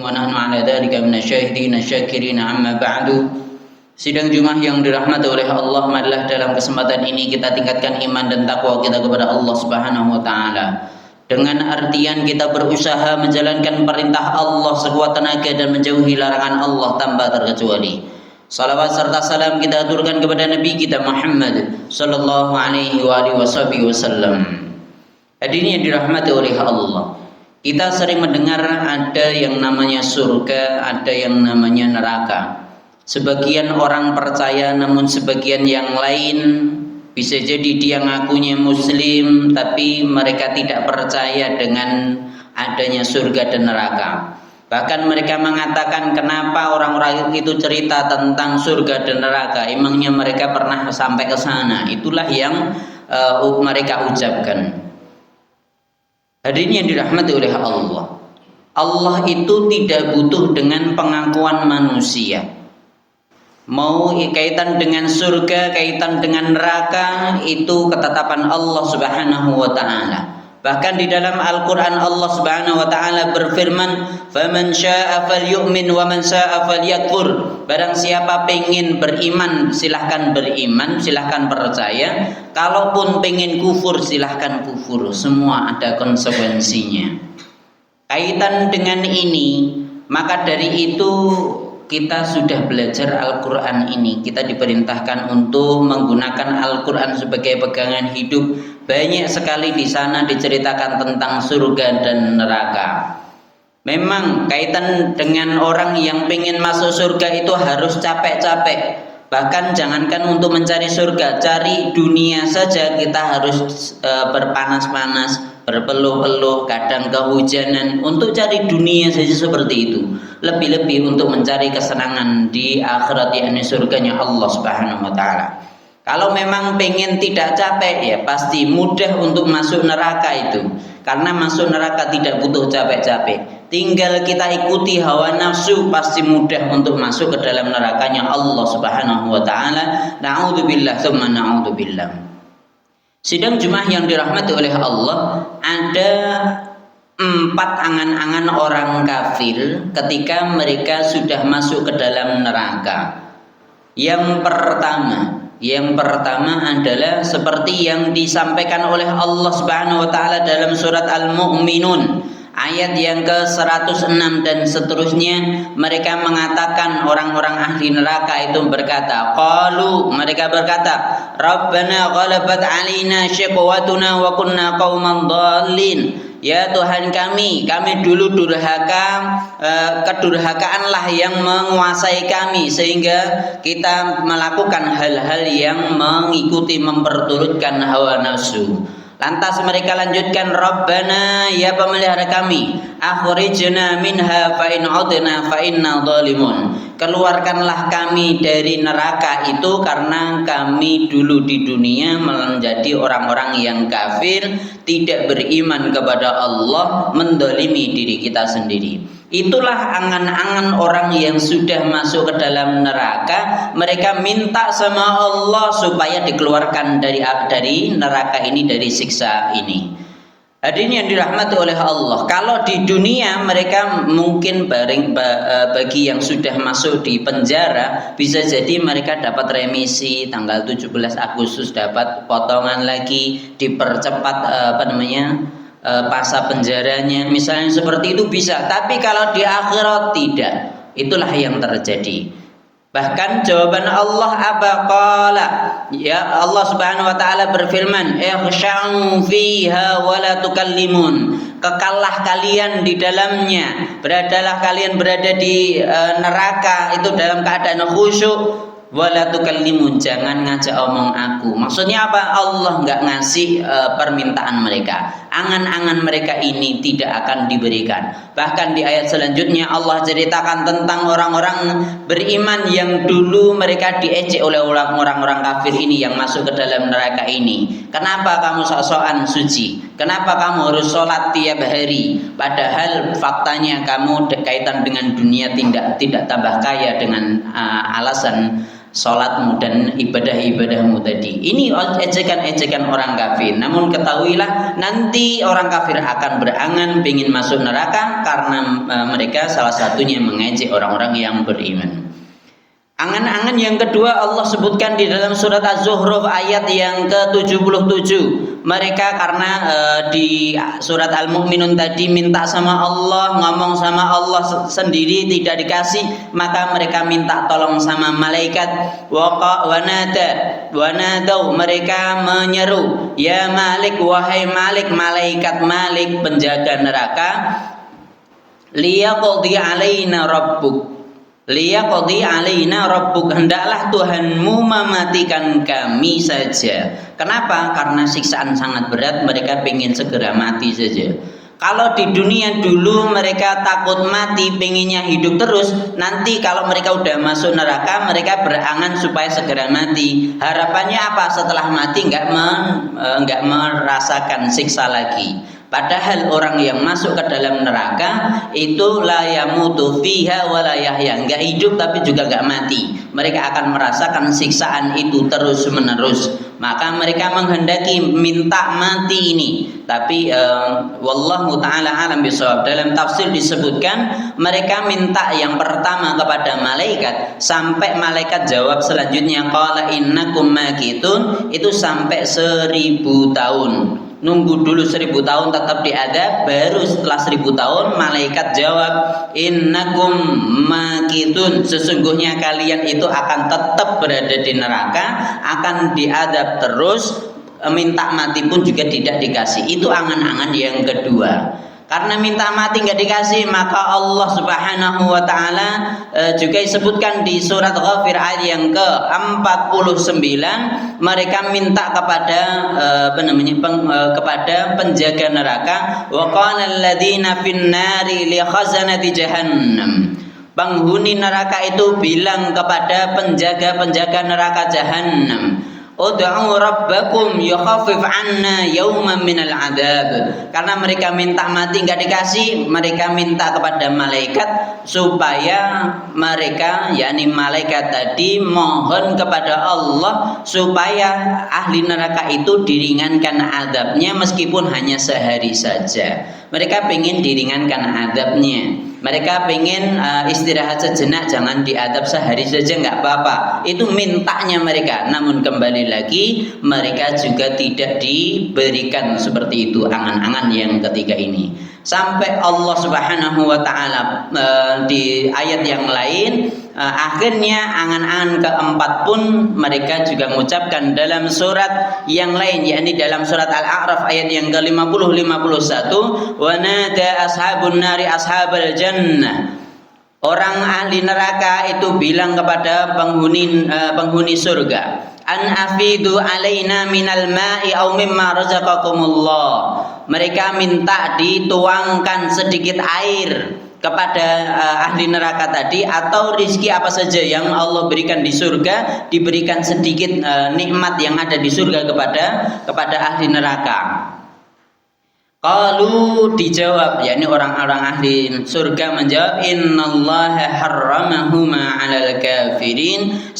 wa nahnu ala dzalika minasyahidin syakirin amma ba'du. Sidang Jumat yang dirahmati oleh Allah, marilah dalam kesempatan ini kita tingkatkan iman dan takwa kita kepada Allah Subhanahu wa taala. Dengan artian kita berusaha menjalankan perintah Allah sekuat tenaga dan menjauhi larangan Allah tanpa terkecuali. Salawat serta salam kita aturkan kepada Nabi kita Muhammad sallallahu alaihi wasallam. Hadirin yang dirahmati oleh Allah. Kita sering mendengar ada yang namanya surga, ada yang namanya neraka. Sebagian orang percaya, namun sebagian yang lain bisa jadi dia ngakunya muslim, tapi mereka tidak percaya dengan adanya surga dan neraka. Bahkan mereka mengatakan, kenapa orang-orang itu cerita tentang surga dan neraka? Emangnya mereka pernah sampai ke sana? Itulah yang mereka ucapkan. Hadirin yang dirahmati oleh Allah. Allah itu tidak butuh dengan pengakuan manusia. Mau kaitan dengan surga, kaitan dengan neraka, itu ketetapan Allah Subhanahu wa taala. Bahkan di dalam Al-Qur'an Allah Subhanahu wa taala berfirman, "Faman syaa'a falyu'min wa man syaa'a falyakfur." Barang siapa pengen beriman, silahkan beriman, silahkan percaya. Kalaupun pengen kufur, silahkan kufur. Semua ada konsekuensinya. Kaitan dengan ini, maka dari itu kita sudah belajar Al-Quran ini. Kita diperintahkan untuk menggunakan Al-Quran sebagai pegangan hidup. Banyak sekali di sana diceritakan tentang surga dan neraka. Memang kaitan dengan orang yang pengen masuk surga itu harus capek-capek. Bahkan jangankan untuk mencari surga, cari dunia saja kita harus berpanas-panas, berpeluh-peluh, kadang kehujanan. Untuk cari dunia saja seperti itu. Lebih-lebih untuk mencari kesenangan di akhirat, yakni surganya Allah Subhanahu wa taala. Kalau memang pengen tidak capek, ya pasti mudah untuk masuk neraka itu. Karena masuk neraka tidak butuh capek-capek. Tinggal kita ikuti hawa nafsu, pasti mudah untuk masuk ke dalam nerakanya Allah Subhanahu wa taala. Na'udzubillah tsumma na'udzubillah. Sidang Jumat yang dirahmati oleh Allah, ada 4 angan-angan orang kafir ketika mereka sudah masuk ke dalam neraka. Yang pertama adalah seperti yang disampaikan oleh Allah Subhanahu wa taala dalam surat Al-Mu'minun ayat yang ke-106 dan seterusnya. Mereka mengatakan, orang-orang ahli neraka itu berkata, mereka berkata, Rabbana ghalabat alaina syiqwatuna wa kunna qauman dhalin. Ya Tuhan kami dulu durhaka, kedurhakaanlah yang menguasai kami sehingga kita melakukan hal-hal yang mengikuti memperturutkan hawa nafsu. Lantas mereka lanjutkan, Rabbana, ya pemelihara kami, akhrijna minha fa in udna fa inna zalimun. Keluarkanlah kami dari neraka itu karena kami dulu di dunia menjadi orang-orang yang kafir, tidak beriman kepada Allah, mendolimi diri kita sendiri. Itulah angan-angan orang yang sudah masuk ke dalam neraka. Mereka minta sama Allah supaya dikeluarkan dari neraka ini, dari siksa ini. Hadirin yang dirahmati oleh Allah, kalau di dunia mereka mungkin bagi yang sudah masuk di penjara, bisa jadi mereka dapat remisi tanggal 17 Agustus, dapat potongan lagi, dipercepat masa penjaranya, misalnya seperti itu bisa. Tapi kalau di akhirat tidak. Itulah yang terjadi. Bahkan jawaban Allah apa? Qala, ya Allah Subhanahu wa taala berfirman, "Ikhsha'u fiha wa la tukallimun." Kekallah kalian di dalamnya, beradalah kalian berada di neraka itu dalam keadaan khusyuk. Wala tukallimun, jangan ngajak omong aku. Maksudnya apa? Allah enggak ngasih permintaan mereka. Angan-angan mereka ini tidak akan diberikan. Bahkan di ayat selanjutnya Allah ceritakan tentang orang-orang beriman yang dulu mereka diejek oleh orang-orang kafir ini yang masuk ke dalam neraka ini. Kenapa kamu sok-sokan suci? Kenapa kamu harus sholat tiap hari? Padahal faktanya kamu kaitan dengan dunia tidak tambah kaya dengan alasan salatmu dan ibadah-ibadahmu tadi. Ini ejekan-ejekan orang kafir. Namun ketahuilah nanti orang kafir akan berangan ingin masuk neraka karena mereka salah satunya mengejek orang-orang yang beriman. Angan-angan yang kedua Allah sebutkan di dalam surat Az-Zukhruf ayat yang ke-77. Mereka karena di surat Al-Mu'minun tadi minta sama Allah, ngomong sama Allah sendiri tidak dikasih, maka mereka minta tolong sama malaikat. Wanadau, mereka menyeru, ya Malik, wahai Malik, malaikat Malik penjaga neraka, liyaqdi alaina rabbuk, liyaqdi alaina rabbuk, hendaklah Tuhanmu mematikan kami saja. Kenapa? Karena siksaan sangat berat, mereka pengen segera mati saja. Kalau di dunia dulu mereka takut mati, pengennya hidup terus. Nanti kalau mereka udah masuk neraka, mereka berangan supaya segera mati. Harapannya apa? Setelah mati nggak merasakan siksa lagi. Padahal orang yang masuk ke dalam neraka itu la yamutu fiha wa la yahya, enggak hidup tapi juga enggak mati. Mereka akan merasakan siksaan itu terus menerus. Maka mereka menghendaki minta mati ini. Tapi wallahu taala alam bisawab. Dalam tafsir disebutkan mereka minta yang pertama kepada malaikat sampai malaikat jawab selanjutnya qala innakum makitun, itu sampai 1000 tahun. Nunggu dulu 1000 tahun tetap diadab, baru setelah 1000 tahun malaikat jawab innakum makitun, sesungguhnya kalian itu akan tetap berada di neraka, akan diadab terus, minta mati pun juga tidak dikasih. Itu angan-angan yang kedua. Karena minta mati nggak dikasih, maka Allah Subhanahu wa taala juga disebutkan di surat Ghafir ayat yang ke-49, mereka minta kepada kepada penjaga neraka, wa qala alladziina fin nari li khazanati jahannam. Penghuni neraka itu bilang kepada penjaga-penjaga neraka jahanam, ud'u rabbakum yukhaffif 'anna yawman minal 'adzab. Karena mereka minta mati enggak dikasih, mereka minta kepada malaikat supaya mereka, yakni malaikat tadi, mohon kepada Allah supaya ahli neraka itu diringankan azabnya meskipun hanya sehari saja. Mereka ingin diringankan azabnya. Mereka pengen istirahat sejenak, jangan diadab sehari saja nggak apa-apa. Itu mintanya mereka. Namun kembali lagi mereka juga tidak diberikan seperti itu angan-angan yang ketiga ini. Sampai Allah Subhanahu wa taala di ayat yang lain akhirnya angan-angan keempat pun mereka juga mengucapkan dalam surat yang lain, yakni dalam surat Al-A'raf ayat yang ke-50-51, wa nada ashabun nari ashabal jannah. Orang ahli neraka itu bilang kepada penghuni surga, an afidu alaina minal ma'i aw mimma razaqakumullah. Mereka minta dituangkan sedikit air kepada ahli neraka tadi, atau rizki apa saja yang Allah berikan di surga, diberikan sedikit nikmat yang ada di surga kepada ahli neraka. Qalu, dijawab, yakni orang-orang ahli surga menjawab, innallaha harramahuma 'alal kafirin,